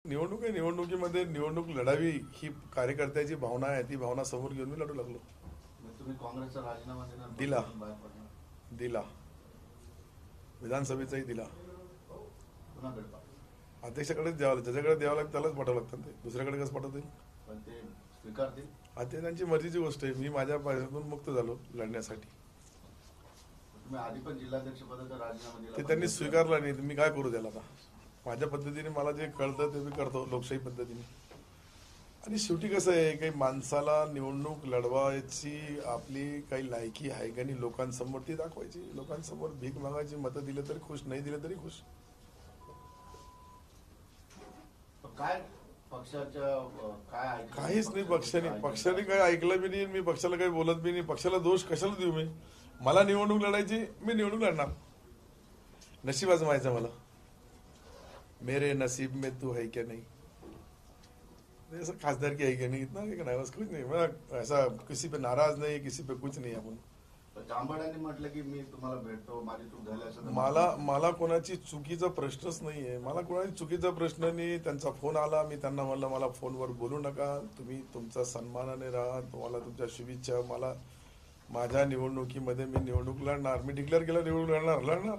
निवडणूक आहे. निवडणुकीमध्ये निवडणूक लढावी ही कार्यकर्त्याची भावना आहे. ती भावना समोर घेऊन मी लढू लागलो. तुम्ही काँग्रेसचा राजीनामा देणार, दिला. बाहेर पडणार, दिला. विधानसभेचाही दिला. कुणाकडे पाहिजे? अध्यक्षाकडेच द्यावं लागतं. ज्याच्याकडे द्यावं लागतं त्यालाच पाठवावं लागतं. ते दुसऱ्याकडे कसं पाठवतील? पण ते स्वीकारतील. आता त्यांची मर्जीची गोष्ट आहे. मी माझ्या पायातून मुक्त झालो लढण्यासाठी. तुम्ही आधी पण जिल्हाध्यक्ष पदाचा राजीनामा दिला, ते त्यांनी स्वीकारला नाही. मी काय करू त्याला आता? माझ्या पद्धतीने मला जे कळतं ते मी करतो, लोकशाही पद्धतीने. आणि शेवटी कसं आहे, काही माणसाला निवडणूक लढवायची आपली काही लायकी आहे का नाही लोकांसमोर ती दाखवायची. लोकांसमोर भीक मागायची, मतं दिलं तरी खुश, नाही दिलं तरी खुश. काय पक्षाच्या काय काहीच नाही. पक्षाने काय ऐकलं बी नाही. मी पक्षाला काही बोलत बी नाही. पक्षाला दोष कशाला देऊ मी? मला निवडणूक लढायची, मी निवडणूक लढणार. नशीब आजमायचं मला. मेरे नसीब में तू है क्या नहीं, ऐसा खासदार की है क्या नहीं, इतना क्या बस कुछ नहीं. मैं ऐसा किसी पे नाराज नहीं, किसी पे कुछ नहीं. आपण जांभळांनी म्हटलं की मी तुम्हाला भेटतो, माझी चूक झाली असं. मला कोणाची चुकीचा प्रश्नच नाहीये. मला कोणाची चुकीचा प्रश्न नाही. त्यांचा फोन आला, मी त्यांना म्हणलं मला फोनवर बोलू नका, तुम्ही तुमचा सन्मानाने राहा, तुम्हाला तुमच्या शुभेच्छा. मला माझ्या निवडणुकीमध्ये मी निवडणूक लढणार. मी डिक्लेअर केलं निवडणूक लढणार.